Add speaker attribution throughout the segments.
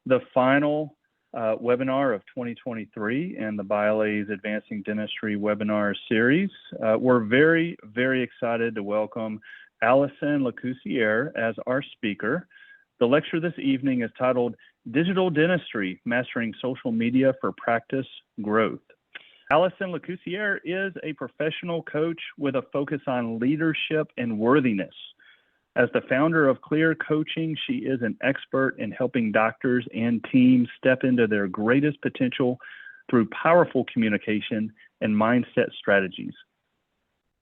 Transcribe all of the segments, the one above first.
Speaker 1: the final webinar of 2023 in the BIOLA's Advancing Dentistry webinar series. We're very, very excited to welcome Allison Lacoursiere as our speaker. The lecture this evening is titled Digital Dentistry, Mastering Social Media for Practice Growth. Allison Lacoursiere is a professional coach with a focus on leadership and worthiness. As the founder of Clear Coaching, she is an expert in helping doctors and teams step into their greatest potential through powerful communication and mindset strategies.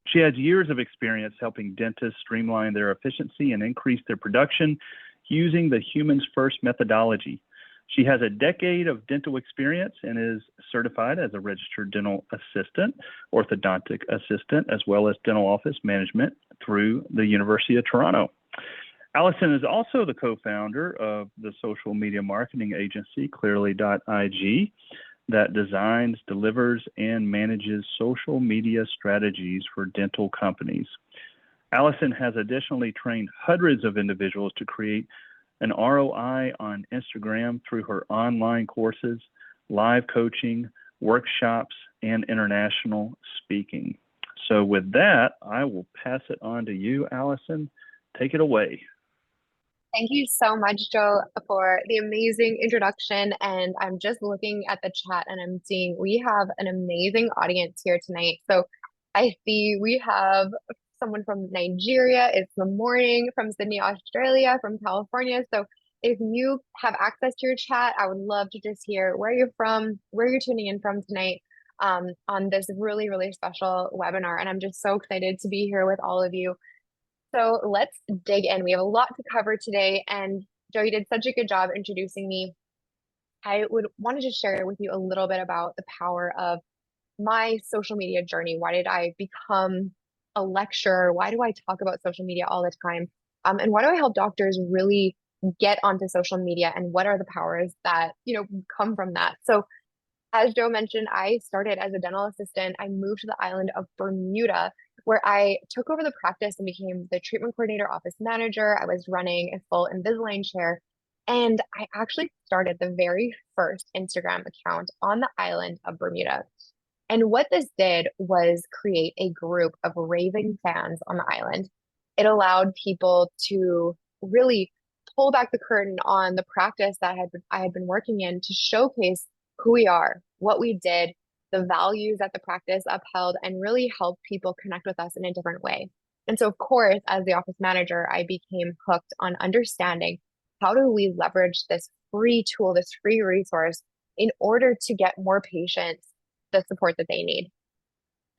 Speaker 1: She has years of experience helping dentists streamline their efficiency and increase their production using the Humans First methodology. She has a decade of dental experience and is certified as a registered dental assistant, orthodontic assistant, as well as dental office management through the University of Toronto. Allison is also the co-founder of the social media marketing agency, Clearly.ig, that designs, delivers, and manages social media strategies for dental companies. Allison has additionally trained hundreds of individuals to create an ROI on Instagram through her online courses, live coaching, workshops, and international speaking. So with that, I will pass it on to you, Allison. Take it away.
Speaker 2: Thank you so much, Joe, for the amazing introduction. And I'm just looking at the chat and I'm seeing we have an amazing audience here tonight. So I see we have someone from Nigeria. It's the morning, from Sydney, Australia, from California. So if you have access to your chat, I would love to just hear where you're from, where you're tuning in from tonight on this really, really special webinar. And I'm just so excited to be here with all of you. So let's dig in. We have a lot to cover today. And Joe, you did such a good job introducing me. I would want to just share with you a little bit about the power of my social media journey. Why did I become a lecturer? Why do I talk about social media all the time? And why do I help doctors really get onto social media? And what are the powers that, come from that? So as Joe mentioned, I started as a dental assistant. I moved to the island of Bermuda, where I took over the practice and became the treatment coordinator, office manager. I was running a full Invisalign chair. And I actually started the very first Instagram account on the island of Bermuda. And what this did was create a group of raving fans on the island. It allowed people to really pull back the curtain on the practice that I had been working in to showcase who we are, what we did, the values that the practice upheld, and really help people connect with us in a different way. And so, of course, as the office manager, I became hooked on understanding how do we leverage this free tool, this free resource, in order to get more patients the support that they need.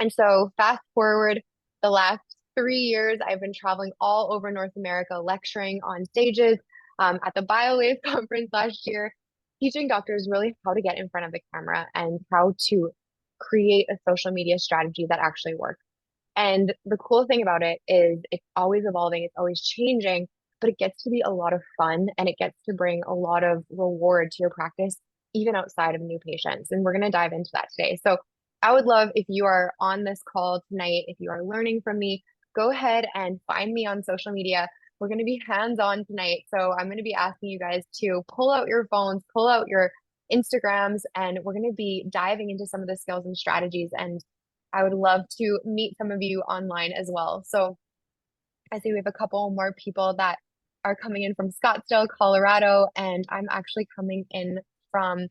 Speaker 2: And so fast forward the last 3 years, I've been traveling all over North America, lecturing on stages at the BIOLA's conference last year, teaching doctors really how to get in front of the camera and how to create a social media strategy that actually works. And the cool thing about it is it's always evolving, it's always changing, but it gets to be a lot of fun and it gets to bring a lot of reward to your practice, even outside of new patients. And we're going to dive into that today. So I would love if you are on this call tonight, if you are learning from me, go ahead and find me on social media. We're going to be hands-on tonight. So I'm going to be asking you guys to pull out your phones, pull out your Instagrams, and we're going to be diving into some of the skills and strategies. And I would love to meet some of you online as well. So I see we have a couple more people that are coming in from Scottsdale, Colorado, and I'm actually coming in from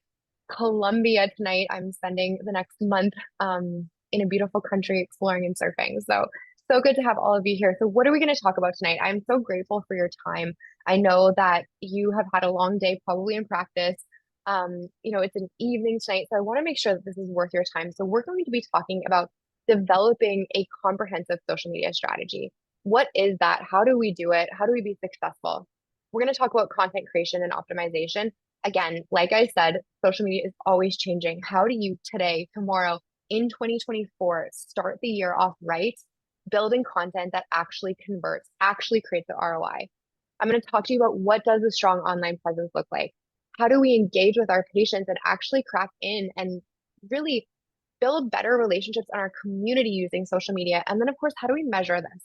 Speaker 2: Colombia tonight. I'm spending the next month in a beautiful country exploring and surfing. So good to have all of you here. So what are we going to talk about tonight? I'm so grateful for your time. I know that you have had a long day, probably in practice. It's an evening tonight, so I want to make sure that this is worth your time. So we're going to be talking about developing a comprehensive social media strategy. What is that? How do we do it? How do we be successful? We're going to talk about content creation and optimization. Again, like I said, social media is always changing. How do you today, tomorrow, in 2024, start the year off right, building content that actually converts, actually creates the ROI? I'm going to talk to you about what does a strong online presence look like? How do we engage with our patients and actually crack in and really build better relationships in our community using social media? And then, of course, how do we measure this?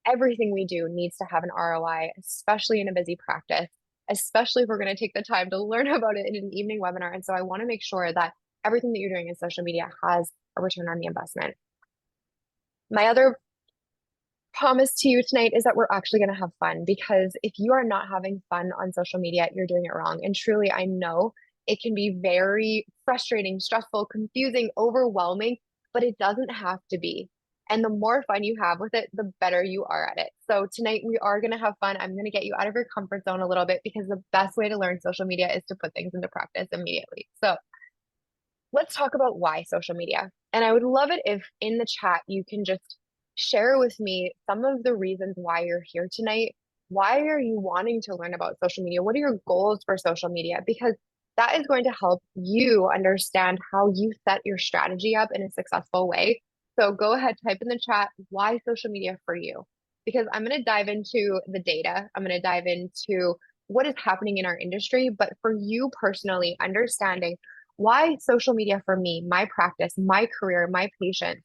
Speaker 2: Everything we do needs to have an ROI, especially in a busy practice. especially if we're going to take the time to learn about it in an evening webinar. And so I want to make sure that everything that you're doing in social media has a return on the investment. My other promise to you tonight is that we're actually going to have fun, because if you are not having fun on social media, you're doing it wrong. And truly, I know it can be very frustrating, stressful, confusing, overwhelming, but it doesn't have to be. And the more fun you have with it, the better you are at it. So tonight we are going to have fun. I'm going to get you out of your comfort zone a little bit, because the best way to learn social media is to put things into practice immediately. So let's talk about why social media. And I would love it if in the chat you can just share with me some of the reasons why you're here tonight. Why are you wanting to learn about social media? What are your goals for social media? Because that is going to help you understand how you set your strategy up in a successful way. So go ahead, type in the chat, why social media for you? Because I'm going to dive into the data. I'm going to dive into what is happening in our industry. But for you personally, understanding why social media for me, my practice, my career, my patients.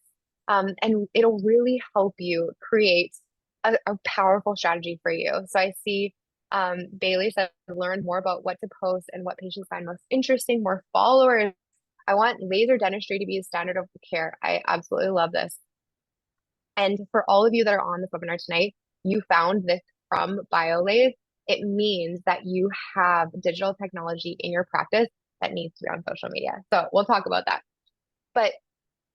Speaker 2: And it'll really help you create a powerful strategy for you. So I see Bailey said, learn more about what to post and what patients find most interesting, more followers. I want laser dentistry to be a standard of care. I absolutely love this. And for all of you that are on this webinar tonight, you found this from BioLays. It means that you have digital technology in your practice that needs to be on social media. So we'll talk about that. But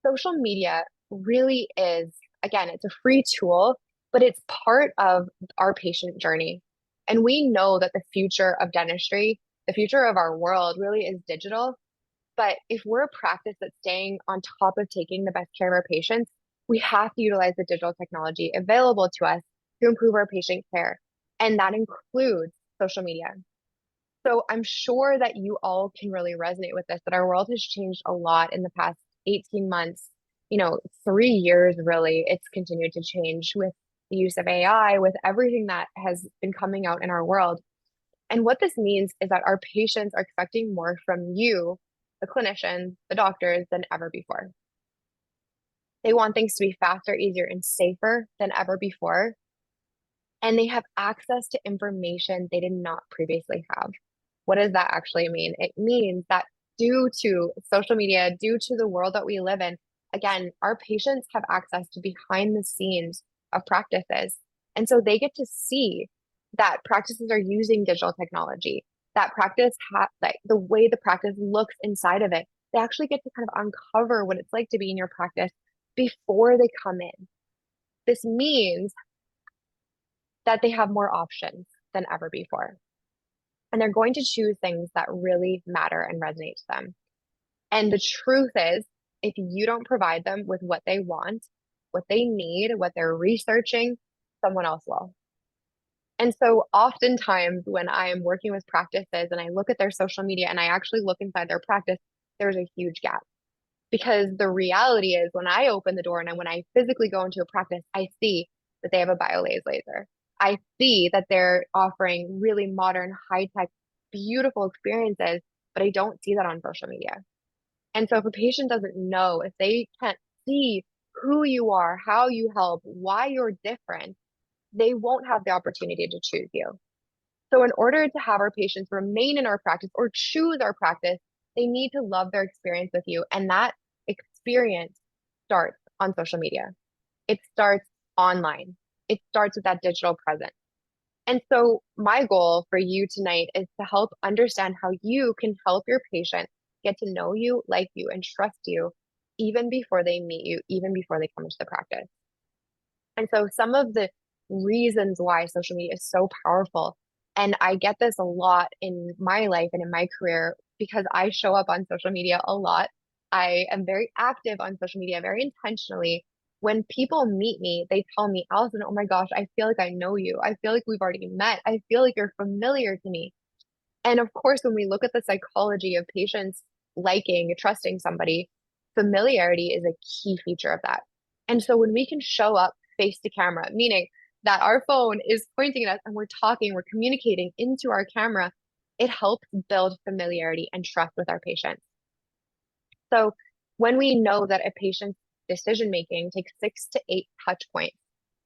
Speaker 2: social media really is, again, it's a free tool, but it's part of our patient journey. And we know that the future of dentistry, the future of our world really is digital. But if we're a practice that's staying on top of taking the best care of our patients, we have to utilize the digital technology available to us to improve our patient care. And that includes social media. So I'm sure that you all can really resonate with this, that our world has changed a lot in the past 18 months, 3 years, really. It's continued to change with the use of AI, with everything that has been coming out in our world. And what this means is that our patients are expecting more from you, the clinicians, the doctors, than ever before. They want things to be faster, easier, and safer than ever before. And they have access to information they did not previously have. What does that actually mean? It means that due to social media, due to the world that we live in, again, our patients have access to behind the scenes of practices. And so they get to see that practices are using digital technology, that practice, like the way the practice looks inside of it. They actually get to kind of uncover what it's like to be in your practice before they come in. This means that they have more options than ever before. And they're going to choose things that really matter and resonate to them. And the truth is, if you don't provide them with what they want, what they need, what they're researching, someone else will. And so oftentimes when I am working with practices and I look at their social media and I actually look inside their practice, there's a huge gap. Because the reality is when I open the door and when I physically go into a practice, I see that they have a BioLays laser. I see that they're offering really modern, high-tech, beautiful experiences, but I don't see that on social media. And so if a patient doesn't know, if they can't see who you are, how you help, why you're different, they won't have the opportunity to choose you. So in order to have our patients remain in our practice or choose our practice, they need to love their experience with you. And that experience starts on social media. It starts online. It starts with that digital presence. And so my goal for you tonight is to help understand how you can help your patient get to know you, like you, and trust you even before they meet you, even before they come into the practice. And so some of the reasons why social media is so powerful, and I get this a lot in my life and in my career because I show up on social media a lot. I am very active on social media, very intentionally. When people meet me, they tell me, Allison, oh my gosh, I feel like I know you. I feel like we've already met. I feel like you're familiar to me. And of course, when we look at the psychology of patients liking, trusting somebody, familiarity is a key feature of that. And so when we can show up face to camera, meaning that our phone is pointing at us and we're talking, we're communicating into our camera, it helps build familiarity and trust with our patients. So when we know that a patient's decision making takes 6 to 8 touch points,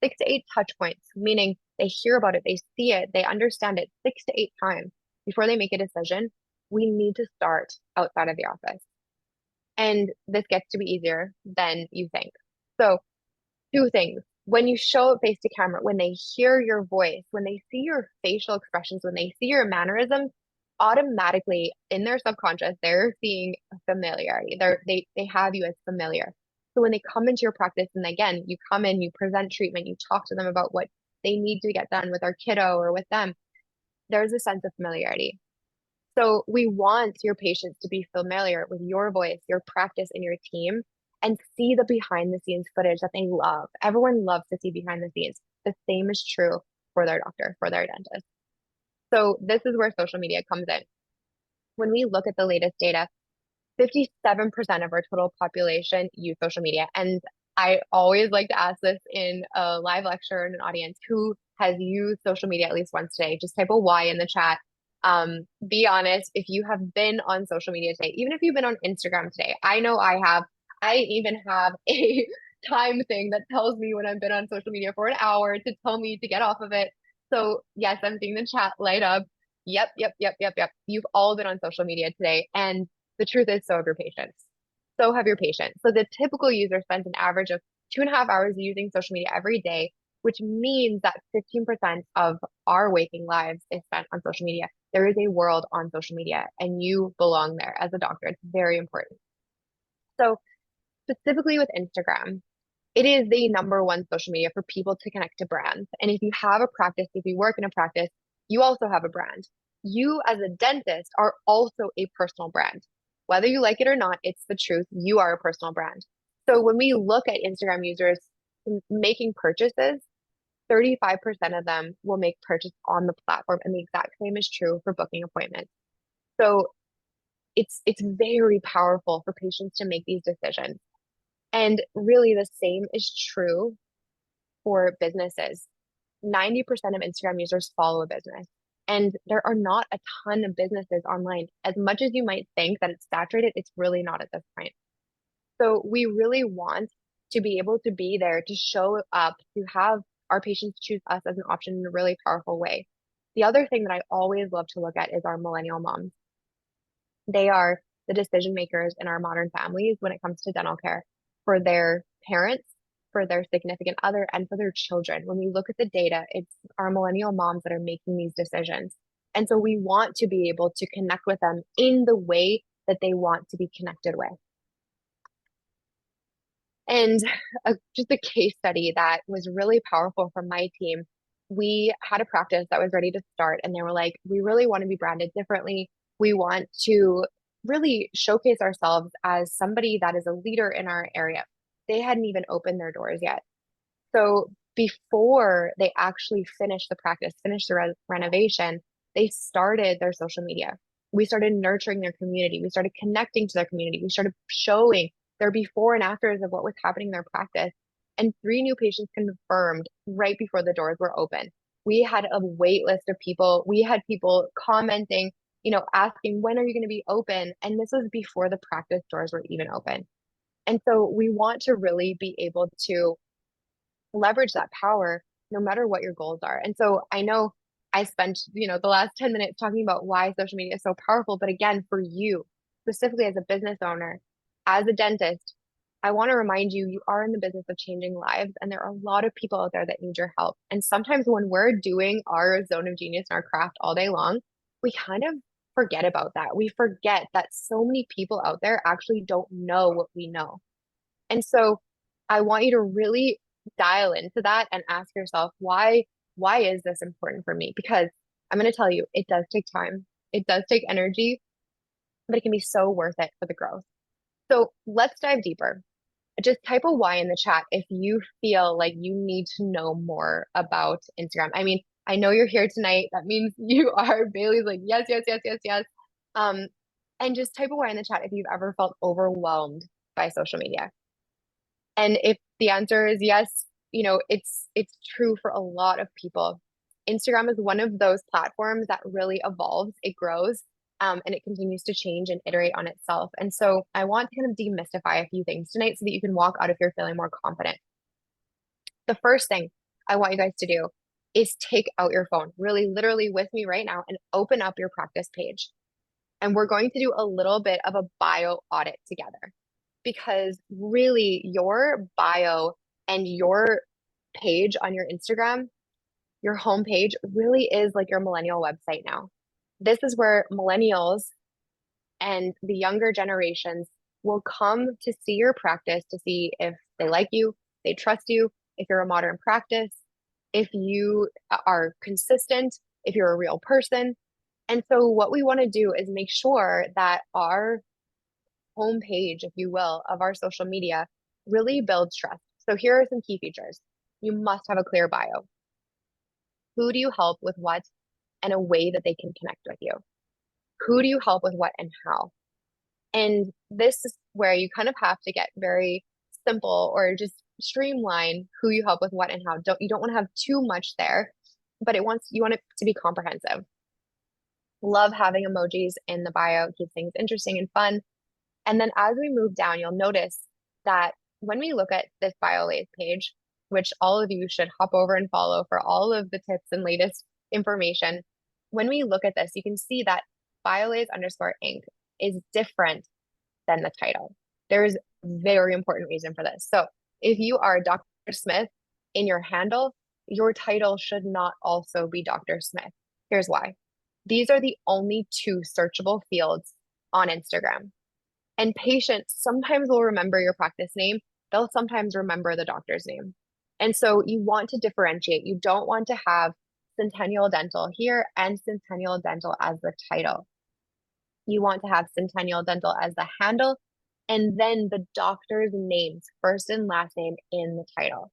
Speaker 2: 6 to 8 touch points, meaning they hear about it, they see it, they understand it 6 to 8 times before they make a decision. We need to start outside of the office. And this gets to be easier than you think. So, two things. When you show it face to camera, when they hear your voice, when they see your facial expressions, when they see your mannerisms, automatically in their subconscious, they're seeing familiarity. They have you as familiar. So when they come into your practice, and again, you come in, you present treatment, you talk to them about what they need to get done with our kiddo or with them, there's a sense of familiarity. So we want your patients to be familiar with your voice, your practice, and your team, and see the behind the scenes footage that they love. Everyone loves to see behind the scenes. The same is true for their doctor, for their dentist. So this is where social media comes in. When we look at the latest data, 57% of our total population use social media. And I always like to ask this in a live lecture in an audience, who has used social media at least once today? Just type a Y in the chat. Be honest, if you have been on social media today, even if you've been on Instagram today, I know I have. I even have a time thing that tells me when I've been on social media for an hour to tell me to get off of it. So yes, I'm seeing the chat light up. Yep, yep, yep, yep, yep. You've all been on social media today. And the truth is, so have your patients. So have your patients. So the typical user spends an average of 2.5 hours using social media every day, which means that 15% of our waking lives is spent on social media. There is a world on social media, and you belong there as a doctor. It's very important. So specifically with Instagram, it is the number one social media for people to connect to brands. And if you have a practice, if you work in a practice, you also have a brand. You as a dentist are also a personal brand. Whether you like it or not, it's the truth. You are a personal brand. So when we look at Instagram users making purchases, 35% of them will make purchase on the platform. And the exact same is true for booking appointments. So it's very powerful for patients to make these decisions. And really, the same is true for businesses. 90% of Instagram users follow a business. And there are not a ton of businesses online. As much as you might think that it's saturated, it's really not at this point. So we really want to be able to be there to show up, to have our patients choose us as an option in a really powerful way. The other thing that I always love to look at is our millennial moms. They are the decision makers in our modern families when it comes to dental care for their parents, for their significant other, and for their children. When we look at the data, it's our millennial moms that are making these decisions. And so we want to be able to connect with them in the way that they want to be connected with. And just a case study that was really powerful from my team. We had a practice that was ready to start, and they were like, we really want to be branded differently. We want to really showcase ourselves as somebody that is a leader in our area. They hadn't even opened their doors yet. So before they actually finished the practice, finished the renovation, they started their social media. We started nurturing their community. We started connecting to their community. We started showing their before and afters of what was happening in their practice. And 3 new patients confirmed right before the doors were open. We had a wait list of people. We had people commenting, asking, when are you going to be open? And this was before the practice doors were even open. And so we want to really be able to leverage that power no matter what your goals are. And so I know I spent, the last 10 minutes talking about why social media is so powerful. But again, for you, specifically as a business owner, as a dentist, I want to remind you, you are in the business of changing lives, and there are a lot of people out there that need your help. And sometimes when we're doing our zone of genius and our craft all day long, we kind of forget about that. We forget that so many people out there actually don't know what we know. And so I want you to really dial into that and ask yourself, why is this important for me? Because I'm going to tell you, it does take time. It does take energy, but it can be so worth it for the growth. So let's dive deeper. Just type a Y in the chat if you feel like you need to know more about Instagram. I mean, I know you're here tonight. That means you are. Bailey's like, yes, yes, yes, yes, yes. And just type a Y in the chat if you've ever felt overwhelmed by social media. And if the answer is yes, it's true for a lot of people. Instagram is one of those platforms that really evolves, it grows, and it continues to change and iterate on itself. And so I want to kind of demystify a few things tonight so that you can walk out of here feeling more confident. The first thing, I want you guys to do is take out your phone, really literally with me right now, and open up your practice page. And we're going to do a little bit of a bio audit together because really your bio and your page on your Instagram, your homepage really is like your millennial website now. This is where millennials and the younger generations will come to see your practice to see if they like you, they trust you, if you're a modern practice, if you are consistent, if you're a real person. And so, what we want to do is make sure that our homepage, if you will, of our social media really builds trust. So, here are some key features. You must have a clear bio. Who do you help with what and a way that they can connect with you? Who do you help with what and how? And this is where you kind of have to get very simple or just streamline who you help with what and how. You don't want to have too much there, but you want it to be comprehensive. Love having emojis in the bio, keep things interesting and fun. And then as we move down, you'll notice that when we look at this BioLays page, which all of you should hop over and follow for all of the tips and latest information, when we look at this, you can see that BioLays_Inc. is different than the title. There's a very important reason for this. So if you are Dr. Smith in your handle, your title should not also be Dr. Smith. Here's why. These are the only two searchable fields on Instagram. And patients sometimes will remember your practice name. They'll sometimes remember the doctor's name. And so you want to differentiate. You don't want to have Centennial Dental here and Centennial Dental as the title. You want to have Centennial Dental as the handle and then the doctor's names, first and last name in the title.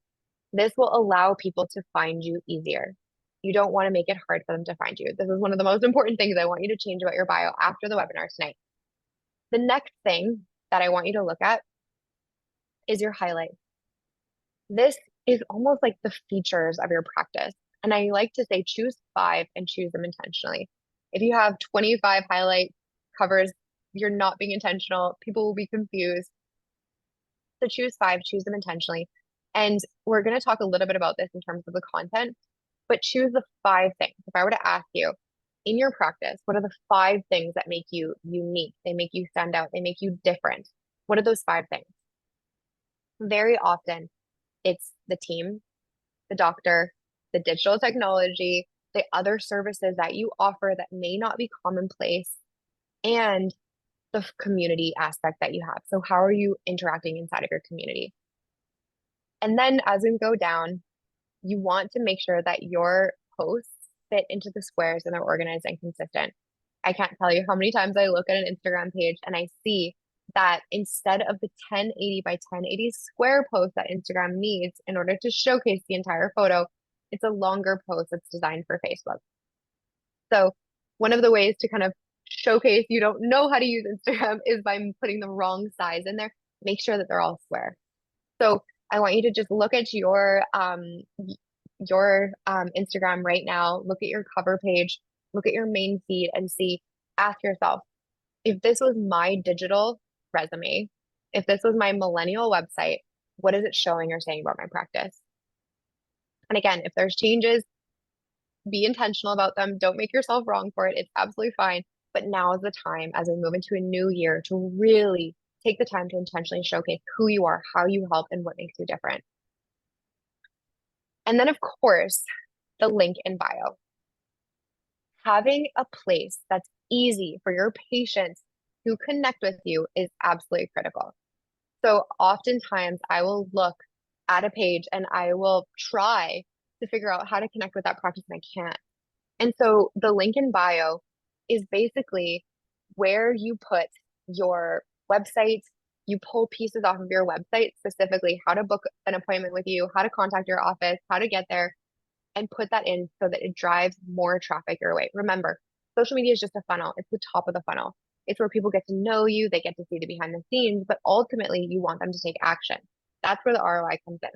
Speaker 2: This will allow people to find you easier. You don't want to make it hard for them to find you. This is one of the most important things I want you to change about your bio after the webinar tonight. The next thing that I want you to look at is your highlights. This is almost like the features of your practice. And I like to say choose 5 and choose them intentionally. If you have 25 highlight covers, you're not being intentional. People will be confused. So choose 5, choose them intentionally. And we're going to talk a little bit about this in terms of the content, but choose the 5 things. If I were to ask you in your practice, what are the 5 things that make you unique? They make you stand out. They make you different. What are those 5 things? Very often it's the team, the doctor, the digital technology, the other services that you offer that may not be commonplace, and the community aspect that you have. So how are you interacting inside of your community? And then as we go down, you want to make sure that your posts fit into the squares and they're organized and consistent. I can't tell you how many times I look at an Instagram page and I see that instead of the 1080 by 1080 square post that Instagram needs in order to showcase the entire photo, it's a longer post that's designed for Facebook. So one of the ways to kind of showcase you don't know how to use Instagram is by putting the wrong size in there. Make sure that they're all square. So I want you to just look at your Instagram right now, look at your cover page, look at your main feed and see, ask yourself, if this was my digital resume, if this was my millennial website, what is it showing or saying about my practice? And again, if there's changes, be intentional about them. Don't make yourself wrong for it. It's absolutely fine. But now is the time as we move into a new year to really take the time to intentionally showcase who you are, how you help, and what makes you different. And then, of course, the link in bio. Having a place that's easy for your patients to connect with you is absolutely critical. So oftentimes I will look at a page and I will try to figure out how to connect with that practice and I can't. And so the link in bio is basically where you put your website, you pull pieces off of your website, specifically how to book an appointment with you, how to contact your office, how to get there, and put that in so that it drives more traffic your way. Remember, social media is just a funnel. It's the top of the funnel. It's where people get to know you, they get to see the behind the scenes, but ultimately you want them to take action. That's where the ROI comes in.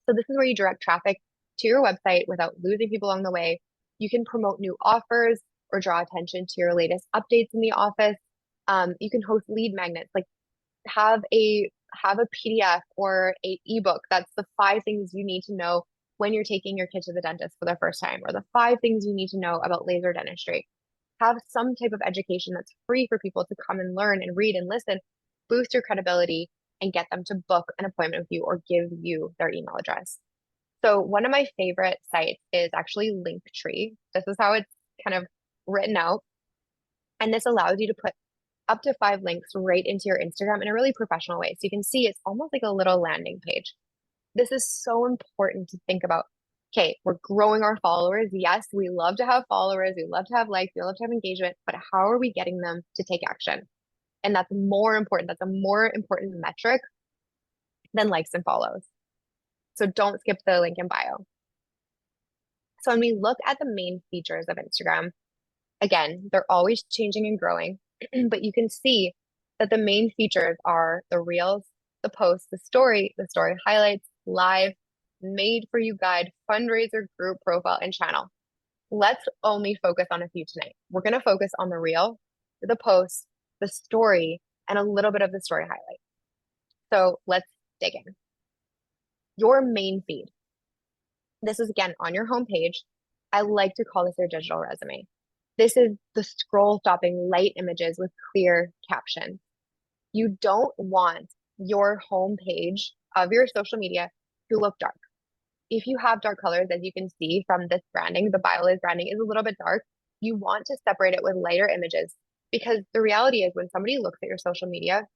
Speaker 2: So this is where you direct traffic to your website without losing people along the way. You can promote new offers or draw attention to your latest updates in the office. You can host lead magnets, like have a PDF or a ebook that's the 5 things you need to know when you're taking your kid to the dentist for the first time, or the 5 things you need to know about laser dentistry. Have some type of education that's free for people to come and learn and read and listen, boost your credibility, and get them to book an appointment with you or give you their email address. So one of my favorite sites is actually Linktree. This is how it's kind of written out. And this allows you to put up to 5 links right into your Instagram in a really professional way. So you can see it's almost like a little landing page. This is so important to think about. Okay, we're growing our followers. Yes, we love to have followers. We love to have likes. We love to have engagement. But how are we getting them to take action? And that's more important. That's a more important metric than likes and follows. So don't skip the link in bio. So when we look at the main features of Instagram, again, they're always changing and growing, but you can see that the main features are the reels, the posts, the story highlights, live, made for you guide, fundraiser, group profile, and channel. Let's only focus on a few tonight. We're going to focus on the reel, the post, the story, and a little bit of the story highlight. So let's dig in. Your main feed. This is again on your homepage. I like to call this your digital resume. This is the scroll stopping light images with clear captions. You don't want your homepage of your social media to look dark. If you have dark colors, as you can see from this branding, the BioLays branding is a little bit dark. You want to separate it with lighter images because the reality is when somebody looks at your social media,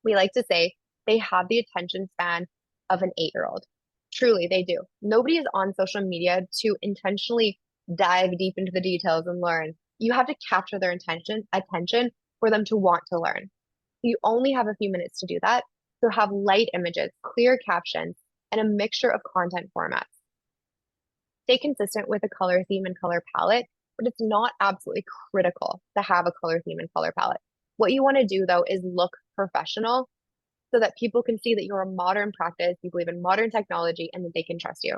Speaker 2: we like to say they have the attention span of an 8-year-old. Truly, they do. Nobody is on social media to intentionally dive deep into the details and learn. You have to capture their attention for them to want to learn. You only have a few minutes to do that. So have light images, clear captions, and a mixture of content formats. Stay consistent with a color theme and color palette, but it's not absolutely critical to have a color theme and color palette. What you want to do though is look professional so that people can see that you're a modern practice, you believe in modern technology, and that they can trust you.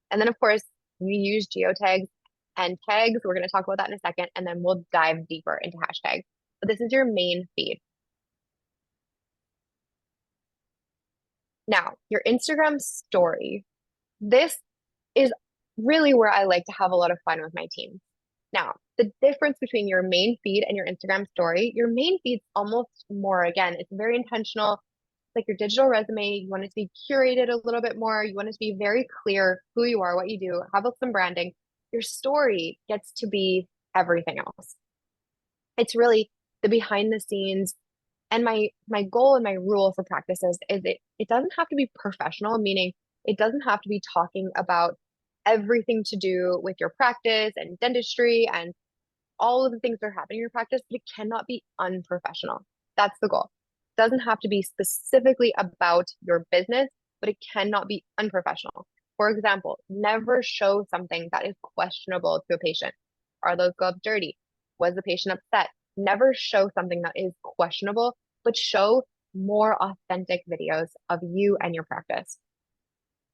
Speaker 2: And then, of course, you use geotags and tags. We're going to talk about that in a second, and then we'll dive deeper into hashtags. But this is your main feed. Now, your Instagram story. This is really where I like to have a lot of fun with my team. Now, the difference between your main feed and your Instagram story, your main feed's almost more, again, it's very intentional. Like your digital resume, you want it to be curated a little bit more. You want it to be very clear who you are, what you do, have some branding. Your story gets to be everything else. It's really the behind the scenes. And my goal and my rule for practices is it doesn't have to be professional, meaning it doesn't have to be talking about everything to do with your practice and dentistry and all of the things that are happening in your practice, but it cannot be unprofessional. That's the goal. It doesn't have to be specifically about your business, but it cannot be unprofessional. For example, never show something that is questionable to a patient. Are those gloves dirty? Was the patient upset? Never show something that is questionable, but show more authentic videos of you and your practice.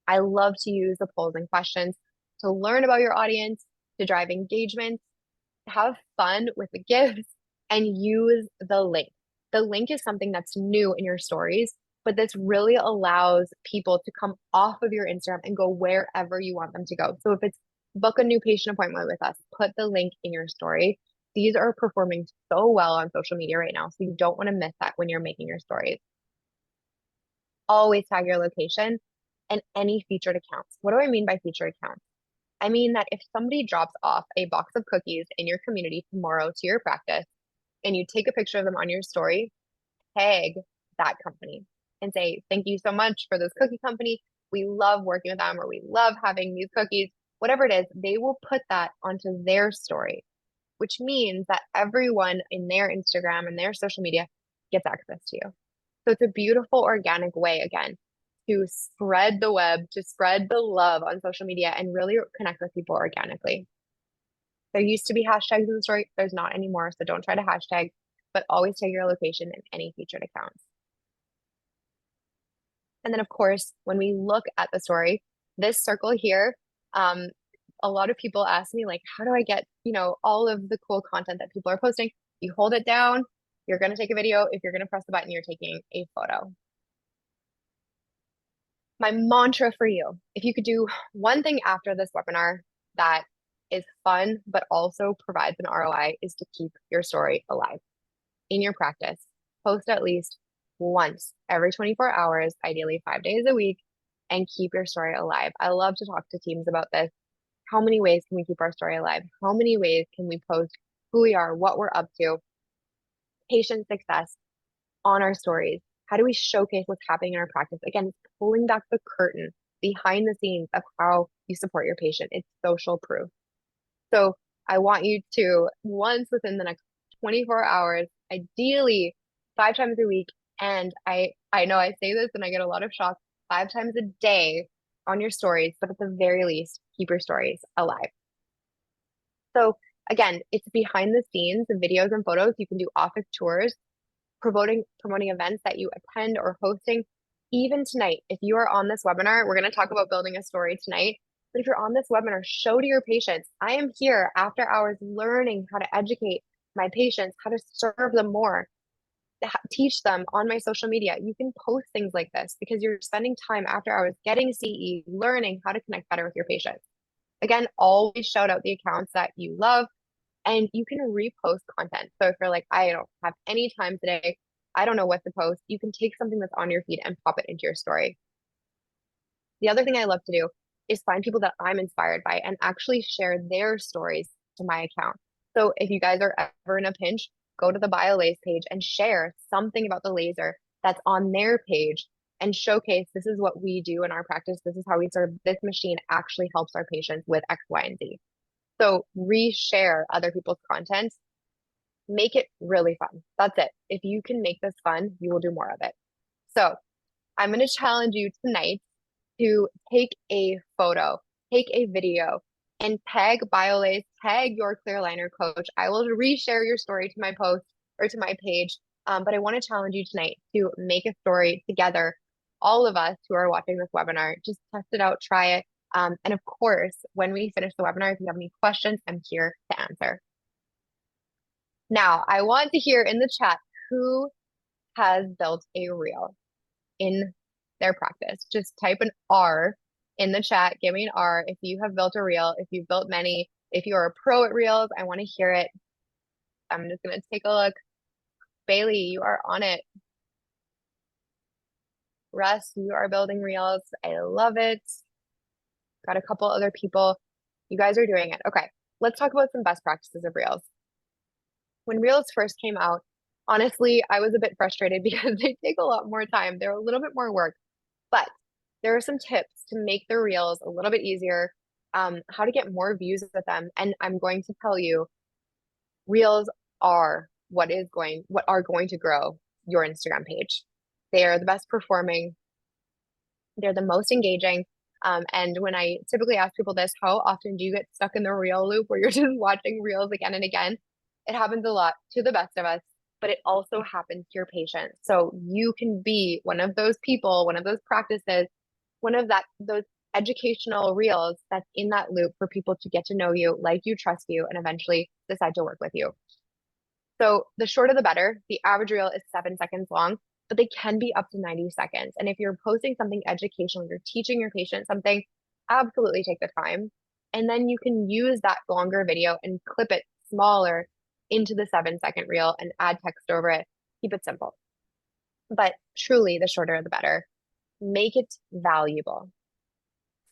Speaker 2: I love to use the polls and questions to learn about your audience, to drive engagement, have fun with the gifts, and use the link. The link is something that's new in your stories, but this really allows people to come off of your Instagram and go wherever you want them to go. So if it's book a new patient appointment with us, put the link in your story. These are performing so well on social media right now, so you don't want to miss that when you're making your stories. Always tag your location and any featured accounts. What do I mean by featured accounts? I mean that if somebody drops off a box of cookies in your community tomorrow to your practice and you take a picture of them on your story, tag that company and say, thank you so much for this cookie company. We love working with them or we love having these cookies. Whatever it is, they will put that onto their story, which means that everyone in their Instagram and their social media gets access to you. So it's a beautiful organic way, again, to spread the web, to spread the love on social media and really connect with people organically. There used to be hashtags in the story. There's not anymore. So don't try to hashtag, but always tag your location in any featured accounts. And then, of course, when we look at the story, this circle here, a lot of people ask me, like, how do I get, all of the cool content that people are posting? You hold it down. You're going to take a video. If you're going to press the button, you're taking a photo. My mantra for you, if you could do one thing after this webinar that is fun, but also provides an ROI, is to keep your story alive in your practice. Post at least once every 24 hours, ideally 5 days a week, and keep your story alive. I love to talk to teams about this. How many ways can we keep our story alive? How many ways can we post who we are, what we're up to, patient success on our stories? How do we showcase what's happening in our practice? Again, pulling back the curtain behind the scenes of how you support your patient. It's social proof. So I want you to, once within the next 24 hours, ideally 5 times a week, and I know I say this and I get a lot of shock, 5 times a day on your stories, but at the very least, keep your stories alive. So again, it's behind the scenes, the videos and photos. You can do office tours, promoting events that you attend or hosting. Even tonight, if you are on this webinar, we're going to talk about building a story tonight. But if you're on this webinar, show to your patients, I am here after hours learning how to educate my patients, how to serve them more, teach them on my social media. You can post things like this because you're spending time after hours getting CE, learning how to connect better with your patients. Again, always shout out the accounts that you love, and you can repost content. So if you're like, I don't have any time today, I don't know what to post, you can take something that's on your feed and pop it into your story. The other thing I love to do is find people that I'm inspired by and actually share their stories to my account. So if you guys are ever in a pinch, go to the BioLace page and share something about the laser that's on their page and showcase this is what we do in our practice. This is how we serve. This machine actually helps our patients with X, Y, and Z. So reshare other people's content, make it really fun. That's it. If you can make this fun, you will do more of it. So I'm going to challenge you tonight to take a photo, take a video, and tag BioLace, tag your clear aligner coach. I will reshare your story to my post or to my page. But I want to challenge you tonight to make a story together. All of us who are watching this webinar, just test it out, try it. And of course, when we finish the webinar, if you have any questions, I'm here to answer. Now, I want to hear in the chat who has built a reel in their practice. Just type an R in the chat. Give me an R if you have built a reel, if you've built many, if you're a pro at reels, I want to hear it. I'm just going to take a look. Bailey, you are on it. Russ, you are building reels. I love it. Got a couple other people. You guys are doing it. Okay, let's talk about some best practices of reels. When reels first came out, honestly, I was a bit frustrated because they take a lot more time. They're a little bit more work, but there are some tips to make the reels a little bit easier, how to get more views with them. And I'm going to tell you, reels are what are going to grow your Instagram page. They are the best performing. They're the most engaging. And when I typically ask people this, how often do you get stuck in the reel loop where you're just watching reels again and again? It happens a lot to the best of us, but it also happens to your patients. So you can be one of those people, one of those practices, those educational reels that's in that loop for people to get to know you, like you, trust you, and eventually decide to work with you. So the shorter the better. The average reel is 7 seconds long, but they can be up to 90 seconds. And if you're posting something educational, you're teaching your patient something, absolutely take the time. And then you can use that longer video and clip it smaller into the 7 second reel and add text over it. Keep it simple. But truly, the shorter the better. Make it valuable.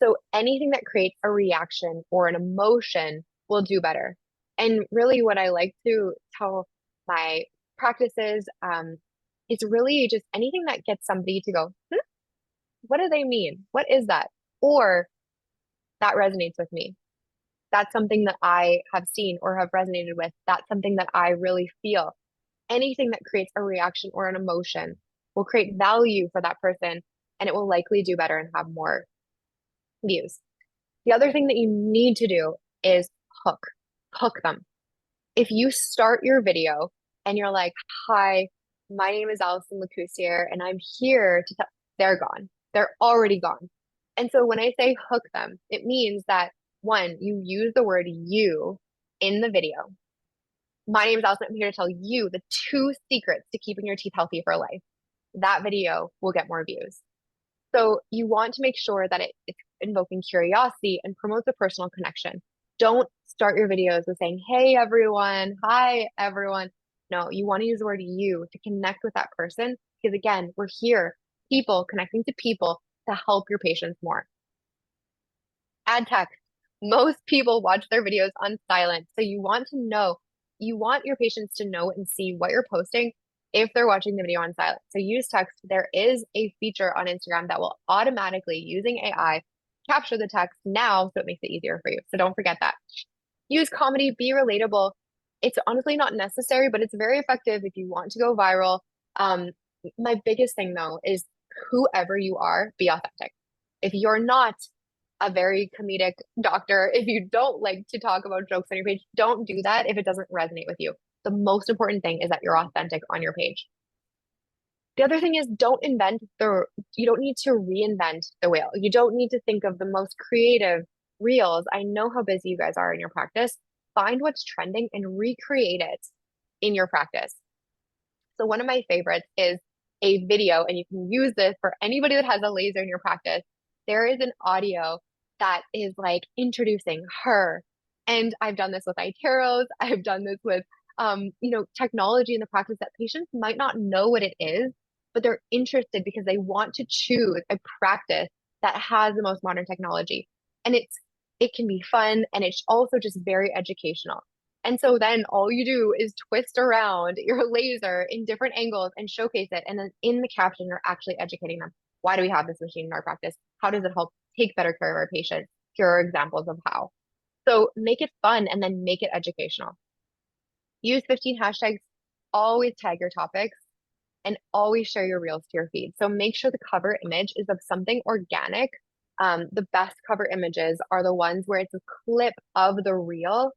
Speaker 2: So anything that creates a reaction or an emotion will do better. And really, what I like to tell my practices is really just anything that gets somebody to go, what do they mean? What is that? Or that resonates with me. That's something that I have seen or have resonated with. That's something that I really feel. Anything that creates a reaction or an emotion will create value for that person, and it will likely do better and have more views. The other thing that you need to do is hook them. If you start your video and you're like, hi, my name is Allison Lacoursiere, and I'm here to tell, they're gone. They're already gone. And so when I say hook them, it means that one, you use the word you in the video. My name is Allison. I'm here to tell you the 2 secrets to keeping your teeth healthy for life. That video will get more views. So you want to make sure that it's invoking curiosity and promotes a personal connection. Don't start your videos with saying, hey, everyone, hi, everyone. No, you want to use the word you to connect with that person because, again, we're here, people connecting to people to help your patients more. Add text. Most people watch their videos on silent. So you want to know, you want your patients to know and see what you're posting if they're watching the video on silent. So use text. There is a feature on Instagram that will automatically, using AI, capture the text now so it makes it easier for you. So don't forget that. Use comedy, be relatable. It's honestly not necessary, but it's very effective if you want to go viral. Um, my biggest thing though is whoever you are, be authentic. If you're not a very comedic doctor, if you don't like to talk about jokes on your page, don't do that if it doesn't resonate with you. The most important thing is that you're authentic on your page. The other thing is you don't need to reinvent the wheel. You don't need to think of the most creative reels. I know how busy you guys are in your practice. Find what's trending and recreate it in your practice. So one of my favorites is a video, and you can use this for anybody that has a laser in your practice. There is an audio that is like introducing her. And I've done this with iTeros. I've done this with, technology in the practice that patients might not know what it is, but they're interested because they want to choose a practice that has the most modern technology. And it can be fun and it's also just very educational. And so then all you do is twist around your laser in different angles and showcase it. And then in the caption, you're actually educating them. Why do we have this machine in our practice? How does it help take better care of our patients? Here are examples of how. So make it fun and then make it educational. Use 15 hashtags, always tag your topics, and always share your reels to your feed. So make sure the cover image is of something organic. The best cover images are the ones where it's a clip of the reel,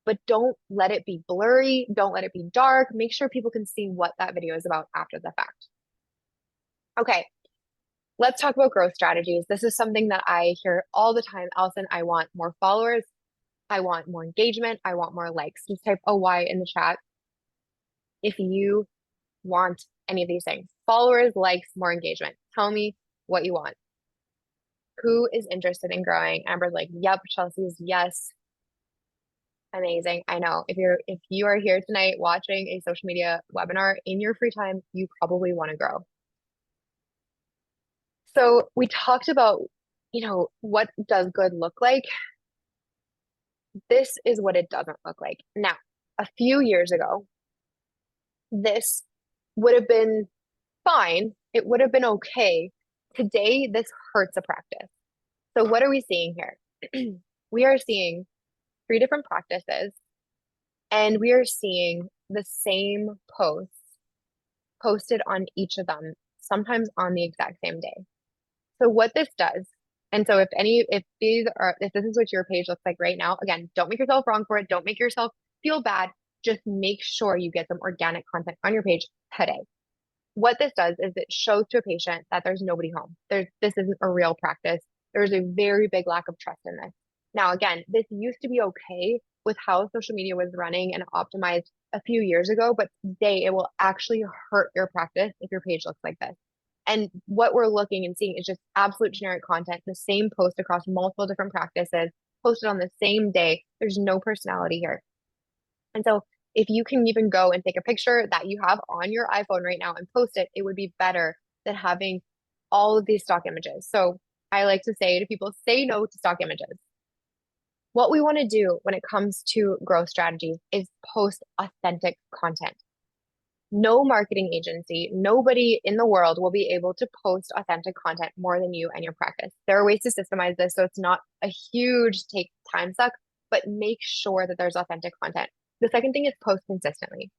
Speaker 2: but don't let it be blurry. Don't let it be dark. Make sure people can see what that video is about after the fact. Okay, let's talk about growth strategies. This is something that I hear all the time. Allison, I want more followers. I want more engagement. I want more likes. Just type OY in the chat if you want any of these things. Followers, likes, more engagement. Tell me what you want. Who is interested in growing? Amber's like, yep. Chelsea's yes. Amazing. I know. If you are here tonight watching a social media webinar in your free time, you probably want to grow. So we talked about, what does good look like? This is what it doesn't look like. Now, a few years ago, this would have been fine. It would have been okay. Today, this hurts a practice. So what are we seeing here? We are seeing 3 different practices, and we are seeing the same posts posted on each of them, sometimes on the exact same day. So what this does, and so if this is what your page looks like right now, again, don't make yourself wrong for it. Don't make yourself feel bad. Just make sure you get some organic content on your page today. What this does is it shows to a patient that there's nobody home. This isn't a real practice. There's a very big lack of trust in this. Now, again, this used to be okay with how social media was running and optimized a few years ago, but today it will actually hurt your practice if your page looks like this. And what we're looking and seeing is just absolute generic content, the same post across multiple different practices, posted on the same day. There's no personality here. And so if you can even go and take a picture that you have on your iPhone right now and post it, it would be better than having all of these stock images. So I like to say to people, say no to stock images. What we want to do when it comes to growth strategies is post authentic content. No marketing agency, nobody in the world will be able to post authentic content more than you and your practice. There are ways to systemize this so it's not a huge time suck, but make sure that there's authentic content. The second thing is post consistently.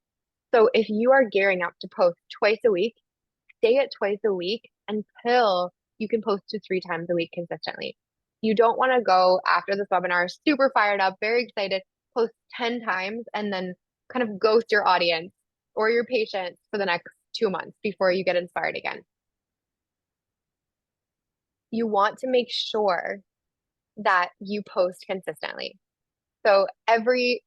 Speaker 2: So if you are gearing up to post twice a week, stay at twice a week until you can post to 3 times a week consistently. You don't want to go after this webinar super fired up, very excited, post 10 times and then kind of ghost your audience or your patients for the next 2 months before you get inspired again. You want to make sure that you post consistently. So every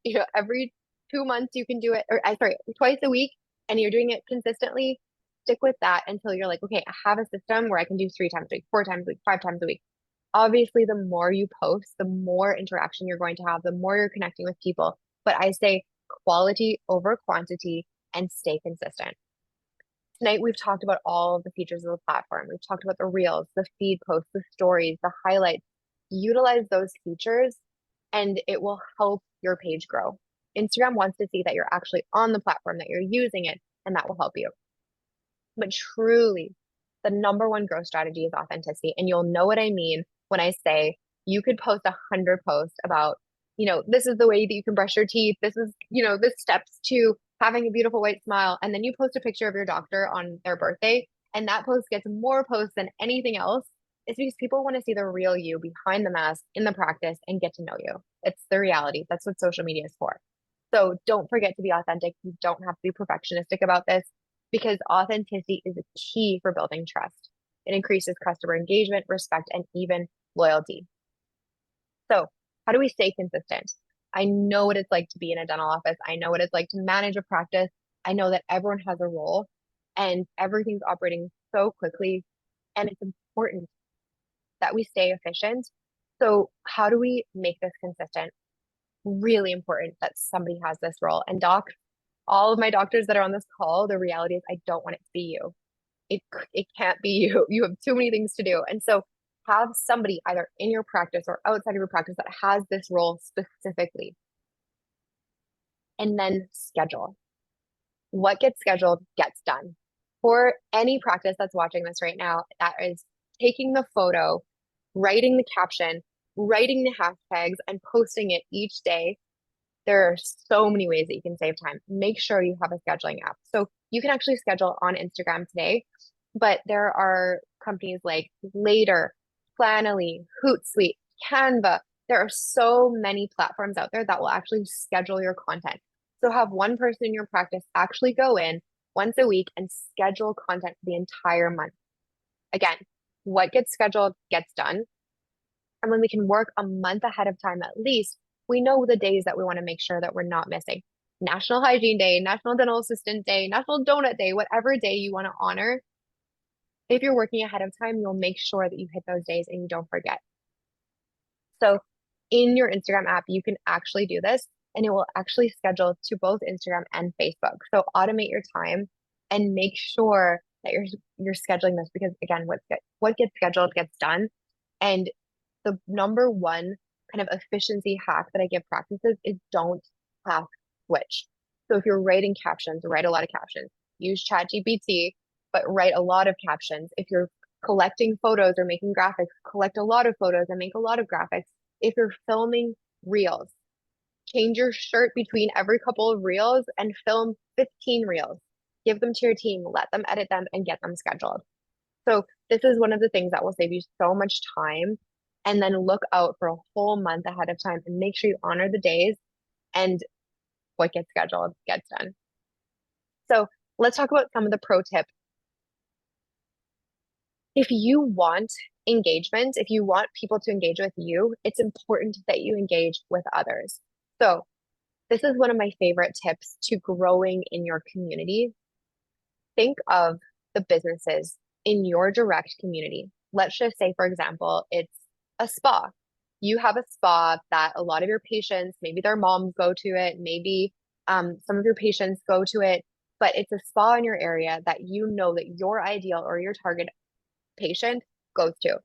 Speaker 2: 2 months you can do it, or sorry, twice a week, and you're doing it consistently. stick with that until you're like, okay, I have a system where I can do 3 times a week, 4 times a week, 5 times a week. Obviously, the more you post, the more interaction you're going to have, the more you're connecting with people. But I say quality over quantity and stay consistent. Tonight, we've talked about all of the features of the platform. We've talked about the reels, the feed posts, the stories, the highlights. Utilize those features and it will help your page grow. Instagram wants to see that you're actually on the platform, that you're using it, and that will help you. But truly, the number one growth strategy is authenticity. And you'll know what I mean when I say you could post 100 posts about, this is the way that you can brush your teeth. This is, this steps to having a beautiful white smile. And then you post a picture of your doctor on their birthday, and that post gets more posts than anything else. It's because people want to see the real you behind the mask in the practice and get to know you. It's the reality. That's what social media is for. So don't forget to be authentic. You don't have to be perfectionistic about this because authenticity is a key for building trust. It increases customer engagement, respect, and even loyalty. So, how do we stay consistent? I know what it's like to be in a dental office. I know what it's like to manage a practice. I know that everyone has a role and everything's operating so quickly. And it's important that we stay efficient. So, how do we make this consistent? Really important that somebody has this role. And all of my doctors that are on this call, the reality is I don't want it to be you. It can't be you. You have too many things to do. And so have somebody either in your practice or outside of your practice that has this role specifically. And then schedule. What gets scheduled gets done. For any practice that's watching this right now, that is taking the photo, writing the caption, writing the hashtags, and posting it each day. There are so many ways that you can save time. Make sure you have a scheduling app. So you can actually schedule on Instagram today, but there are companies like Later, Planoly, Hootsuite, Canva. There are so many platforms out there that will actually schedule your content. So have one person in your practice actually go in once a week and schedule content for the entire month. Again, what gets scheduled gets done. And when we can work a month ahead of time at least, we know the days that we want to make sure that we're not missing. National Hygiene Day, National Dental Assistant Day, National Donut Day, whatever day you want to honor. If you're working ahead of time, you'll make sure that you hit those days and you don't forget. So in your Instagram app, you can actually do this and it will actually schedule to both Instagram and Facebook. So automate your time and make sure that you're scheduling this because again, what gets scheduled gets done. And the number one kind of efficiency hack that I give practices is don't hack switch. So if you're writing captions, write a lot of captions. Use ChatGPT, but write a lot of captions. If you're collecting photos or making graphics, collect a lot of photos and make a lot of graphics. If you're filming reels, change your shirt between every couple of reels and film 15 reels. Give them to your team, let them edit them, and get them scheduled. So this is one of the things that will save you so much time. And then look out for a whole month ahead of time and make sure you honor the days and what gets scheduled gets done. So let's talk about some of the pro tips. If you want engagement, if you want people to engage with you, it's important that you engage with others. So this is one of my favorite tips to growing in your community. Think of the businesses in your direct community. Let's just say, for example, it's a spa. You have a spa that a lot of your patients, maybe their moms go to it, maybe some of your patients go to it, but it's a spa in your area that you know that your ideal or your target patient goes to.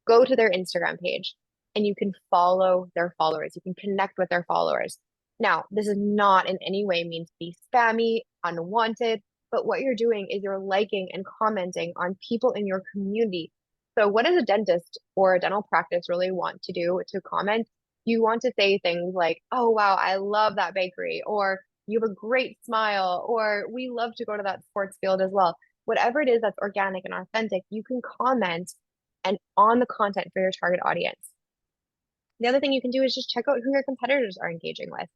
Speaker 2: Go to their Instagram page and you can follow their followers. You can connect with their followers. Now, this is not in any way mean to be spammy, unwanted, but what you're doing is you're liking and commenting on people in your community. So what does a dentist or a dental practice really want to do to comment? You want to say things like, oh, wow, I love that bakery, or you have a great smile, or we love to go to that sports field as well. Whatever it is that's organic and authentic, you can comment and on the content for your target audience. The other thing you can do is just check out who your competitors are engaging with.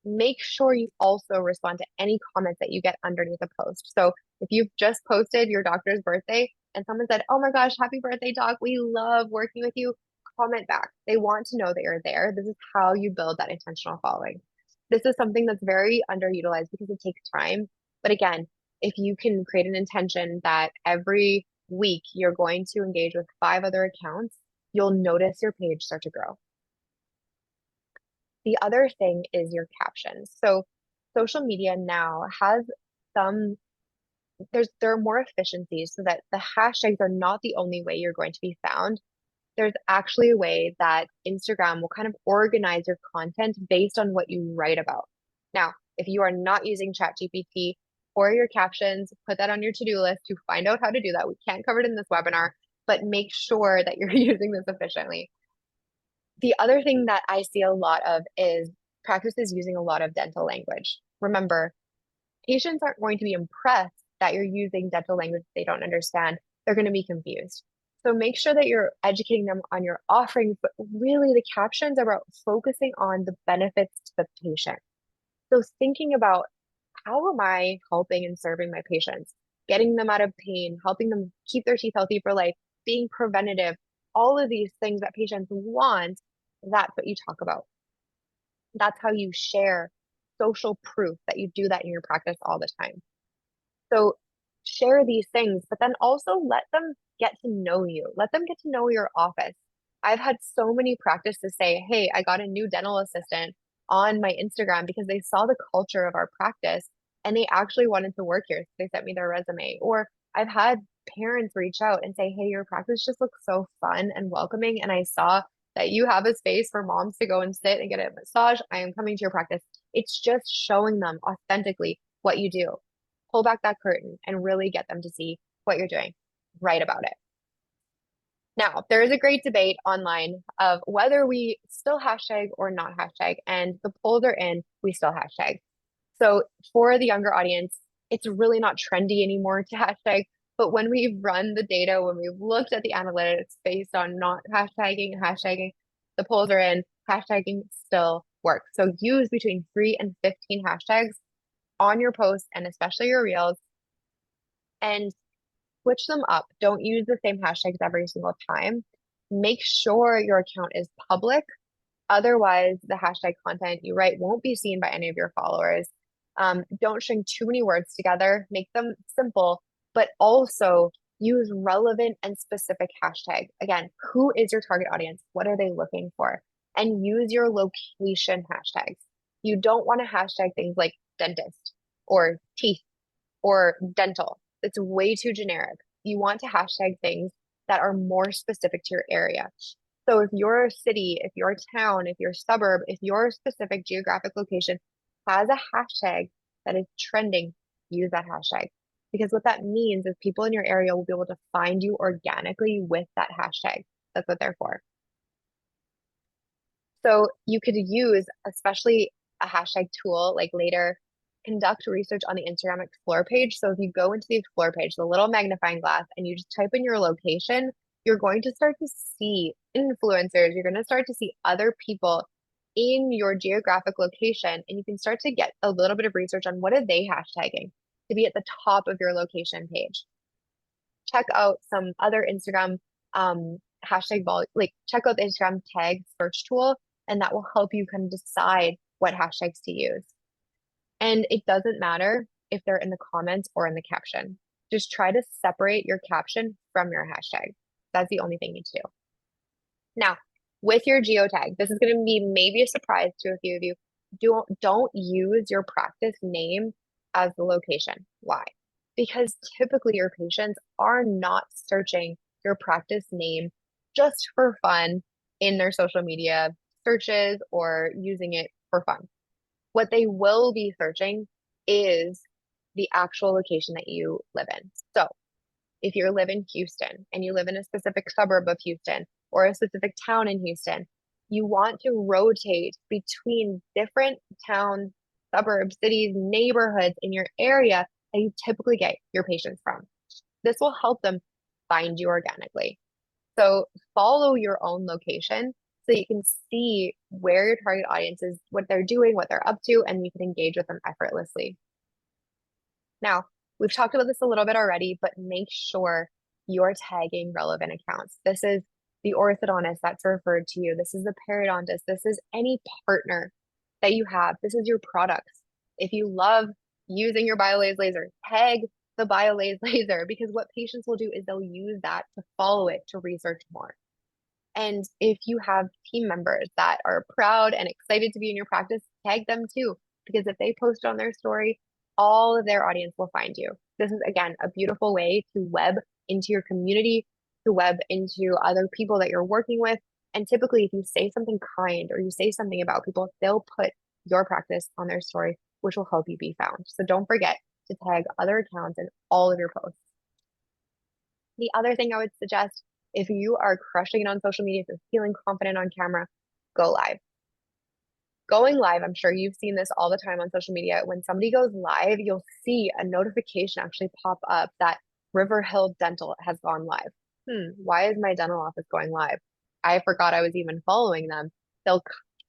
Speaker 2: Make sure you also respond to any comments that you get underneath a post. So if you've just posted your doctor's birthday and someone said, oh my gosh, happy birthday, doc, we love working with you, comment back. They want to know that you're there. This is how you build that intentional following. This is something that's very underutilized because it takes time. But again, if you can create an intention that every week you're going to engage with 5 other accounts, you'll notice your page start to grow. The other thing is your captions. So social media now has some there are more efficiencies so that the hashtags are not the only way you're going to be found. There's actually a way that Instagram will kind of organize your content based on what you write about. Now, if you are not using ChatGPT for your captions, put that on your to-do list to find out how to do that. We can't cover it in this webinar, but make sure that you're using this efficiently. The other thing that I see a lot of is practices using a lot of dental language. Remember, patients aren't going to be impressed that you're using dental language they don't understand. They're going to be confused. So make sure that you're educating them on your offerings, but really the captions are about focusing on the benefits to the patient. So thinking about how am I helping and serving my patients, getting them out of pain, helping them keep their teeth healthy for life, being preventative, all of these things that patients want, that's what you talk about. That's how you share social proof that you do that in your practice all the time. So share these things, but then also let them get to know you. Let them get to know your office. I've had so many practices say, hey, I got a new dental assistant on my Instagram because they saw the culture of our practice and they actually wanted to work here. So they sent me their resume. Or I've had parents reach out and say, hey, your practice just looks so fun and welcoming. And I saw that you have a space for moms to go and sit and get a massage. I am coming to your practice. It's just showing them authentically what you do. Pull back that curtain and really get them to see what you're doing. Write about it. Now, there is a great debate online of whether we still hashtag or not hashtag, and the polls are in, we still hashtag. So for the younger audience, it's really not trendy anymore to hashtag, but when we've run the data, when we've looked at the analytics based on not hashtagging, the polls are in, hashtagging still works. So use between 3 and 15 hashtags on your posts and especially your reels, and switch them up. Don't use the same hashtags every single time. Make sure your account is public. Otherwise, the hashtag content you write won't be seen by any of your followers. Don't string too many words together. Make them simple, but also use relevant and specific hashtags. Again, who is your target audience? What are they looking for? And use your location hashtags. You don't want to hashtag things like dentist or teeth or dental. It's way too generic. You want to hashtag things that are more specific to your area. So if your city, if your town, if your suburb, if your specific geographic location has a hashtag that is trending, use that hashtag. Because what that means is people in your area will be able to find you organically with that hashtag. That's what they're for. So you could use, especially a hashtag tool like later, conduct research on the Instagram Explore page. So if you go into the Explore page, the little magnifying glass, and you just type in your location, you're going to start to see influencers. You're going to start to see other people in your geographic location, and you can start to get a little bit of research on what are they hashtagging to be at the top of your location page. Check out some other Instagram hashtag like check out the Instagram tag search tool, and that will help you kind of decide what hashtags to use. And it doesn't matter if they're in the comments or in the caption. Just try to separate your caption from your hashtag. That's the only thing you need to do. Now, with your geotag, this is going to be maybe a surprise to a few of you. Don't use your practice name as the location. Why? Because typically your patients are not searching your practice name just for fun in their social media searches or using it for fun. What they will be searching is the actual location that you live in. So if you live in Houston and you live in a specific suburb of Houston or a specific town in Houston, you want to rotate between different towns, suburbs, cities, neighborhoods in your area that you typically get your patients from. This will help them find you organically. So follow your own location so you can see where your target audience is, what they're doing, what they're up to, and you can engage with them effortlessly. Now, we've talked about this a little bit already, but make sure you're tagging relevant accounts. This is the orthodontist that's referred to you. This is the periodontist. This is any partner that you have. This is your products. If you love using your BioLays laser, tag the BioLays laser, because what patients will do is they'll use that to follow it to research more. And if you have team members that are proud and excited to be in your practice, tag them too, because if they post on their story, all of their audience will find you. This is, again, a beautiful way to web into your community, to web into other people that you're working with. And typically, if you say something kind or you say something about people, they'll put your practice on their story, which will help you be found. So don't forget to tag other accounts in all of your posts. The other thing I would suggest, if you are crushing it on social media, if you're feeling confident on camera, go live. Going live, I'm sure you've seen this all the time on social media. When somebody goes live, you'll see a notification actually pop up that River Hill Dental has gone live. Why is my dental office going live? I forgot I was even following them. They'll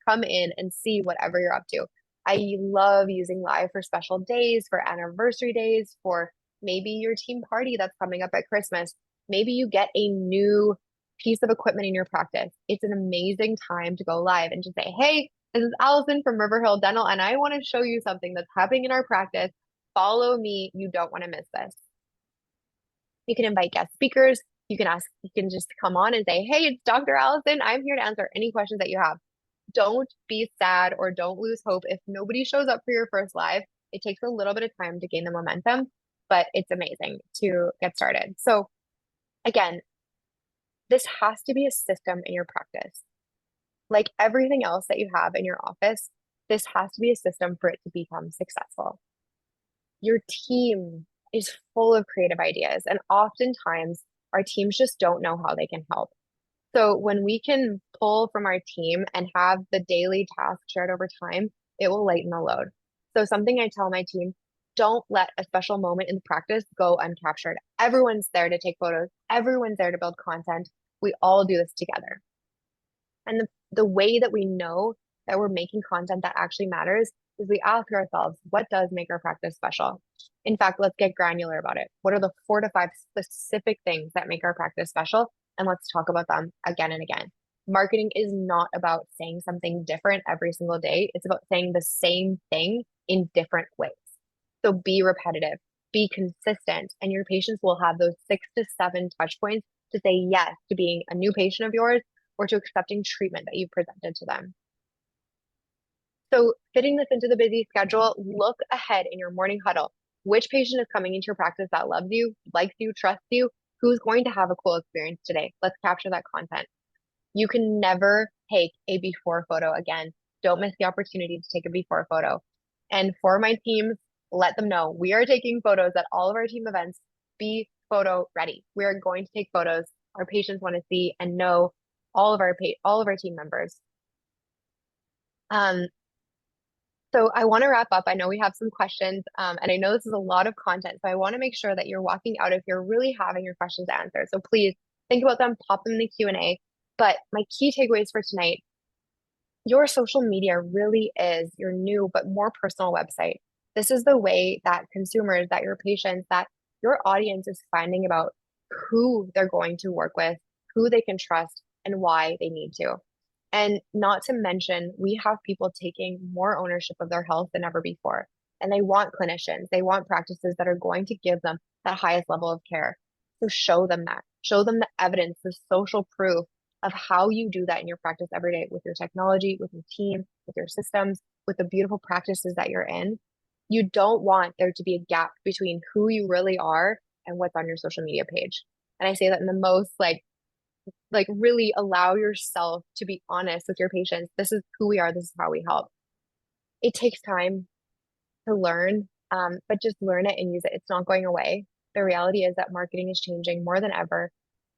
Speaker 2: come in and see whatever you're up to. I love using live for special days, for anniversary days, for maybe your team party that's coming up at Christmas. Maybe you get a new piece of equipment in your practice. It's an amazing time to go live and just say, hey, this is Allison from River Hill Dental, and I want to show you something that's happening in our practice. Follow me. You don't want to miss this. You can invite guest speakers. You can just come on and say, hey, it's Dr. Allison. I'm here to answer any questions that you have. Don't be sad or don't lose hope if nobody shows up for your first live. It takes a little bit of time to gain the momentum, but it's amazing to get started. So again, this has to be a system in your practice. Like everything else that you have in your office, this has to be a system for it to become successful. Your team is full of creative ideas, and oftentimes our teams just don't know how they can help. So when we can pull from our team and have the daily task shared over time, it will lighten the load. So something I tell my team, don't let a special moment in the practice go uncaptured. Everyone's there to take photos. Everyone's there to build content. We all do this together. And the way that we know that we're making content that actually matters is we ask ourselves, what does make our practice special? In fact, let's get granular about it. What are the 4 to 5 specific things that make our practice special? And let's talk about them again and again. Marketing is not about saying something different every single day. It's about saying the same thing in different ways. So be repetitive, be consistent, and your patients will have those 6 to 7 touch points to say yes to being a new patient of yours or to accepting treatment that you've presented to them. So fitting this into the busy schedule, look ahead in your morning huddle. Which patient is coming into your practice that loves you, likes you, trusts you? Who's going to have a cool experience today? Let's capture that content. You can never take a before photo again. Don't miss the opportunity to take a before photo. And for my teams, let them know we are taking photos at all of our team events. Be photo ready. We are going to take photos our patients want to see and know all of our team members. So I want to wrap up. I know we have some questions, and I know this is a lot of content, so I want to make sure that you're walking out if you're really having your questions answered. So please think about them, pop them in the Q&A. But my key takeaways for tonight, your social media really is your new but more personal website. This is the way that consumers, that your patients, that your audience is finding about who they're going to work with, who they can trust, and why they need to. And not to mention, we have people taking more ownership of their health than ever before. And they want clinicians, they want practices that are going to give them that highest level of care. So show them that. Show them the evidence, the social proof of how you do that in your practice every day with your technology, with your team, with your systems, with the beautiful practices that you're in. You don't want there to be a gap between who you really are and what's on your social media page. And I say that in the most like really allow yourself to be honest with your patients. This is who we are. This is how we help. It takes time to learn, but just learn it and use it. It's not going away. The reality is that marketing is changing more than ever.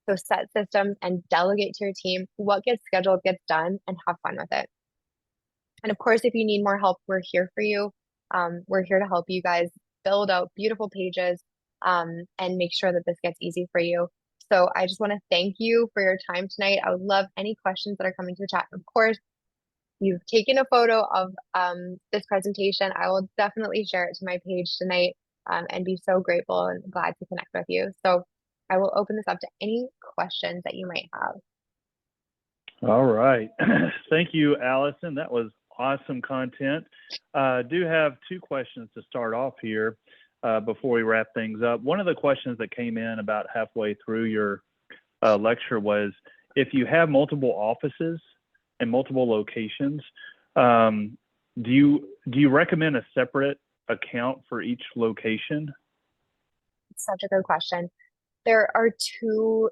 Speaker 2: So set systems and delegate to your team. What gets scheduled gets done, and have fun with it. And of course, if you need more help, we're here for you. We're here to help you guys build out beautiful pages and make sure that this gets easy for you. So I just want to thank you for your time tonight. I would love any questions that are coming to the chat. Of course, you've taken a photo of this presentation. I will definitely share it to my page tonight and be so grateful and glad to connect with you. So I will open this up to any questions that you might have.
Speaker 1: All right. Thank you, Allison. That was awesome content. Do have two questions to start off here before we wrap things up. One of the questions that came in about halfway through your lecture was, if you have multiple offices and multiple locations, do you recommend a separate account for each location?
Speaker 2: Such a good question. There are two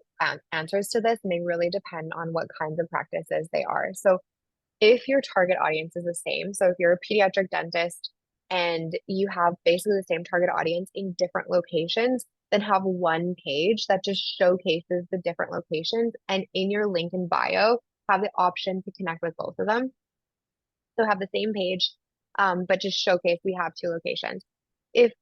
Speaker 2: answers to this, and they really depend on what kinds of practices they are. So, if your target audience is the same, so if you're a pediatric dentist and you have basically the same target audience in different locations, then have one page that just showcases the different locations. And in your link in bio, have the option to connect with both of them. So, have the same page, but just showcase we have two locations. If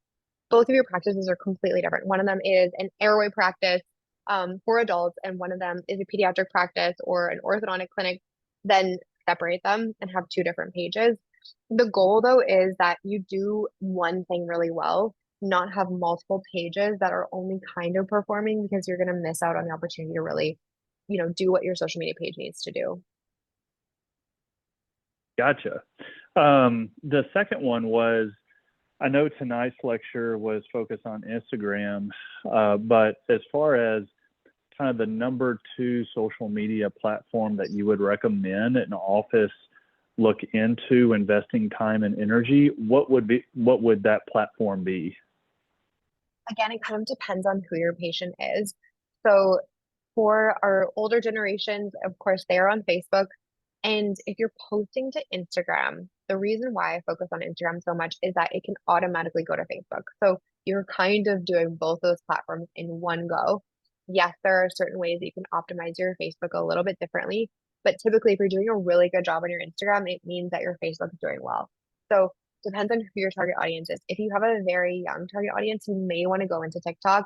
Speaker 2: both of your practices are completely different. One of them is an airway practice for adults, and one of them is a pediatric practice or an orthodontic clinic. Then separate them and have two different pages. The goal, though, is that you do one thing really well, not have multiple pages that are only kind of performing, because you're going to miss out on the opportunity to really, do what your social media page needs to do.
Speaker 1: Gotcha. The second one was, I know tonight's lecture was focused on Instagram, but as far as kind of the number two social media platform that you would recommend an office look into investing time and energy, what would that platform be?
Speaker 2: Again, it kind of depends on who your patient is. So for our older generations, of course, they are on Facebook. And if you're posting to Instagram, the reason why I focus on Instagram so much is that it can automatically go to Facebook. So you're kind of doing both those platforms in one go. Yes, there are certain ways that you can optimize your Facebook a little bit differently, but typically if you're doing a really good job on your Instagram, it means that your Facebook is doing well. So depends on who your target audience is. If you have a very young target audience, you may want to go into TikTok.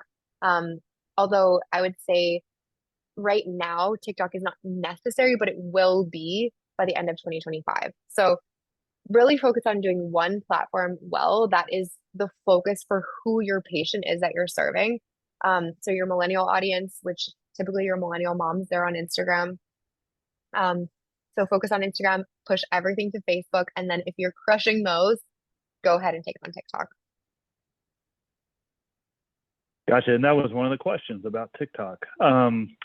Speaker 2: Although I would say right now, TikTok is not necessary, but it will be by the end of 2025. So really focus on doing one platform well. That is the focus for who your patient is that you're serving. So your millennial audience, which typically your millennial moms, they're on Instagram. So focus on Instagram, push everything to Facebook, and then if you're crushing those, go ahead and take it on TikTok.
Speaker 1: Gotcha. And that was one of the questions about TikTok.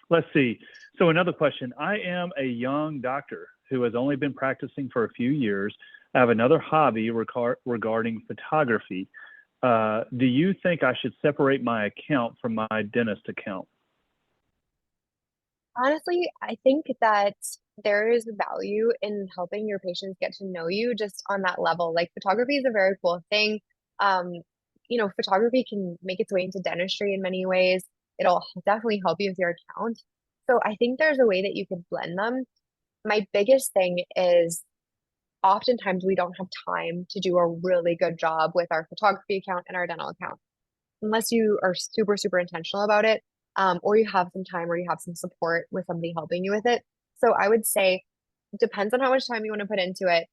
Speaker 1: Let's see. So another question. I am a young doctor who has only been practicing for a few years. I have another hobby regarding photography. Do you think I should separate my account from my dentist account?
Speaker 2: Honestly, I think that there is value in helping your patients get to know you just on that level. Like photography is a very cool thing. Um, photography can make its way into dentistry in many ways. It'll definitely help you with your account. So I think there's a way that you could blend them. My biggest thing is oftentimes we don't have time to do a really good job with our photography account and our dental account unless you are super, super intentional about it, or you have some time or you have some support with somebody helping you with it. So I would say, depends on how much time you want to put into it.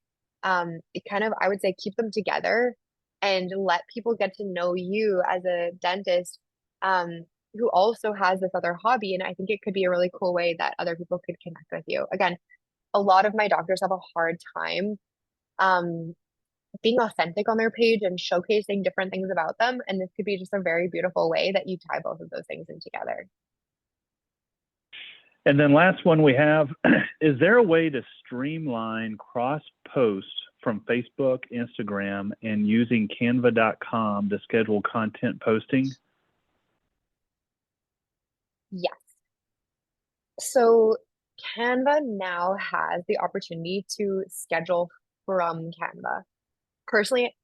Speaker 2: It kind of, I would say, keep them together and let people get to know you as a dentist, who also has this other hobby. And I think it could be a really cool way that other people could connect with you. Again, a lot of my doctors have a hard time um, being authentic on their page and showcasing different things about them. And this could be just a very beautiful way that you tie both of those things in together.
Speaker 1: And then last one we have, is there a way to streamline cross posts from Facebook, Instagram, and using canva.com to schedule content posting?
Speaker 2: Yes. So Canva now has the opportunity to schedule from Canva. Personally,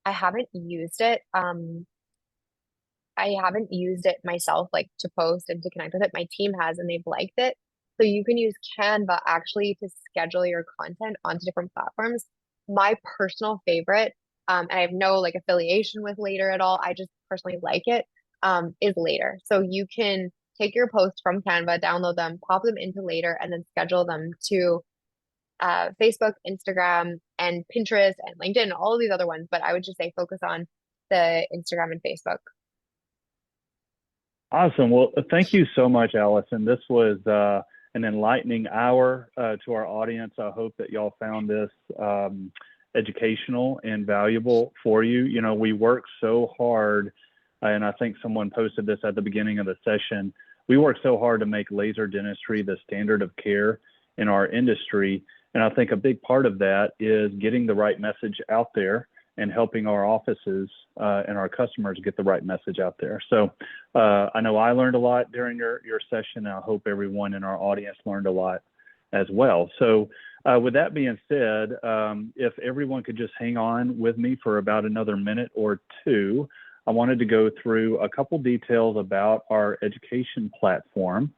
Speaker 2: I haven't used it. I haven't used it myself, like to post and to connect with it. My team has, and they've liked it. So you can use Canva actually to schedule your content onto different platforms. My personal favorite, and I have no like affiliation with Later at all. I just personally like it, is Later. So you can take your posts from Canva, download them, pop them into Later, and then schedule them to Facebook, Instagram, and Pinterest and LinkedIn, and all of these other ones. But I would just say focus on the Instagram and Facebook.
Speaker 1: Awesome. Well, thank you so much, Allison. This was an enlightening hour to our audience. I hope that y'all found this educational and valuable for you. You know, we work so hard, and I think someone posted this at the beginning of the session. We work so hard to make laser dentistry the standard of care in our industry. And I think a big part of that is getting the right message out there and helping our offices and our customers get the right message out there. So I know I learned a lot during your session, and I hope everyone in our audience learned a lot as well. So with that being said, if everyone could just hang on with me for about another minute or two, I wanted to go through a couple details about our education platform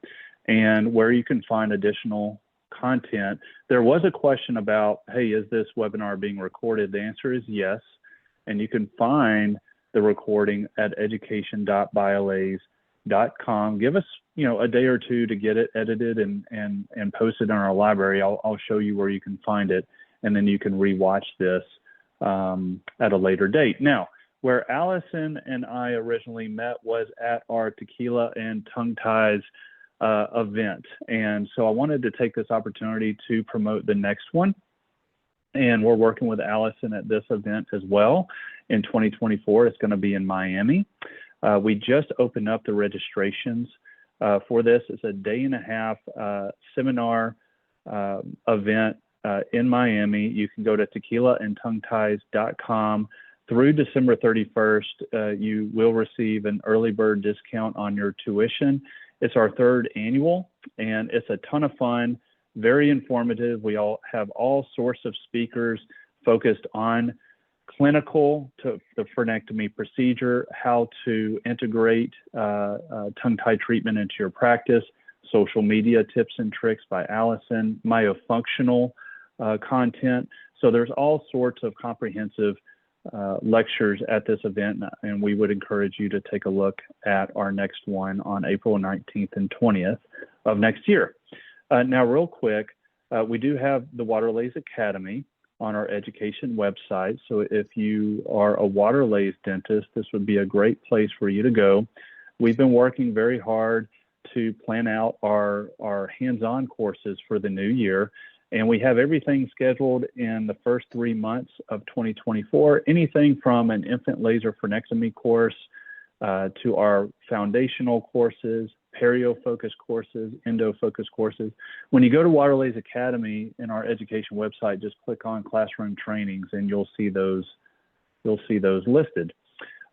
Speaker 1: and where you can find additional content. There was a question about, hey, is this webinar being recorded? The answer is yes. And you can find the recording at education.biolays.com. Give us, you know, a day or two to get it edited and posted in our library. I'll show you where you can find it, and then you can rewatch this at a later date. Now, where Allison and I originally met was at our Tequila and Tongue Ties event. And so I wanted to take this opportunity to promote the next one. And we're working with Allison at this event as well in 2024. It's going to be in Miami. We just opened up the registrations for this. It's a day-and-a-half seminar event in Miami. You can go to tequilaandtongueties.com. Through December 31st, you will receive an early bird discount on your tuition. It's our third annual, and it's a ton of fun, very informative. We all have all sorts of speakers focused on clinical to the frenectomy procedure, how to integrate tongue tie treatment into your practice, social media tips and tricks by Allison, myofunctional content. So there's all sorts of comprehensive lectures at this event, and we would encourage you to take a look at our next one on April 19th and 20th of next year. Now, real quick, we do have the Waterlays Academy on our education website. So if you are a Waterlays dentist, this would be a great place for you to go. We've been working very hard to plan out our hands-on courses for the new year. And we have everything scheduled in the first 3 months of 2024, anything from an infant laser frenectomy course to our foundational courses, perio-focused courses, endo-focused courses. When you go to Waterlays Academy in our education website, just click on classroom trainings and you'll see those listed.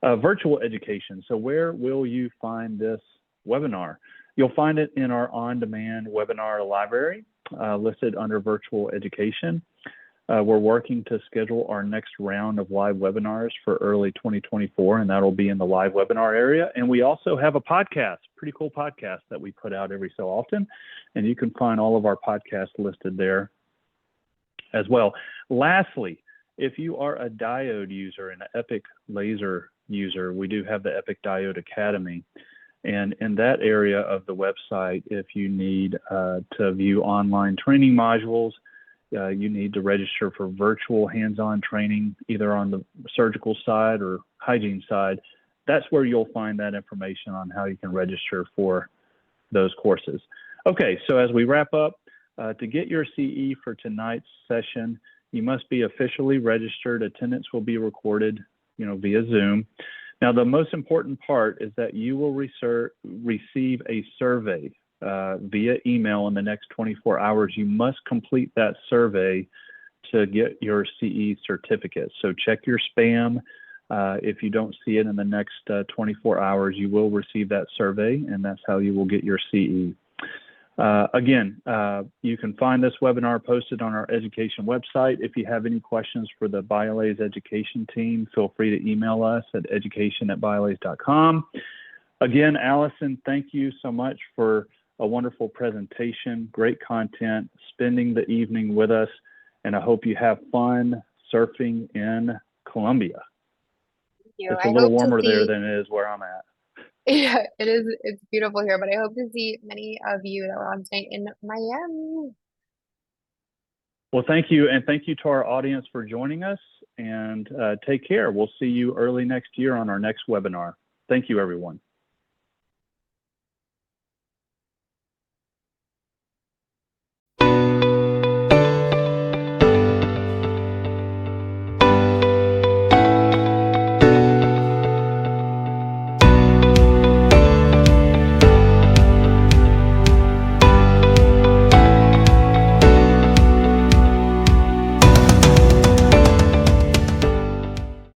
Speaker 1: Virtual education. So where will you find this webinar? You'll find it in our on-demand webinar library. Listed under virtual education. We're working to schedule our next round of live webinars for early 2024, and that'll be in the live webinar area. And we also have a podcast, pretty cool podcast that we put out every so often, and you can find all of our podcasts listed there as well. Lastly, if you are a diode user and an Epic laser user, we do have the Epic Diode Academy. And in that area of the website, if you need to view online training modules, you need to register for virtual hands-on training, either on the surgical side or hygiene side. That's where you'll find that information on how you can register for those courses. Okay, so as we wrap up, to get your CE for tonight's session, you must be officially registered. Attendance will be recorded, via Zoom. Now, the most important part is that you will receive a survey via email in the next 24 hours. You must complete that survey to get your CE certificate. So check your spam. If you don't see it in the next 24 hours, you will receive that survey, and that's how you will get your CE. Again, you can find this webinar posted on our education website. If you have any questions for the Biolays education team, feel free to email us at education@biolays.com. Again, Allison, thank you so much for a wonderful presentation, great content, spending the evening with us, and I hope you have fun surfing in Colombia.
Speaker 2: Thank you.
Speaker 1: It's a little warmer there than it is where I'm at.
Speaker 2: Yeah, it is. It's beautiful here, but I hope to see many of you that were on tonight in Miami.
Speaker 1: Well, thank you. And thank you to our audience for joining us, and take care. We'll see you early next year on our next webinar. Thank you, everyone.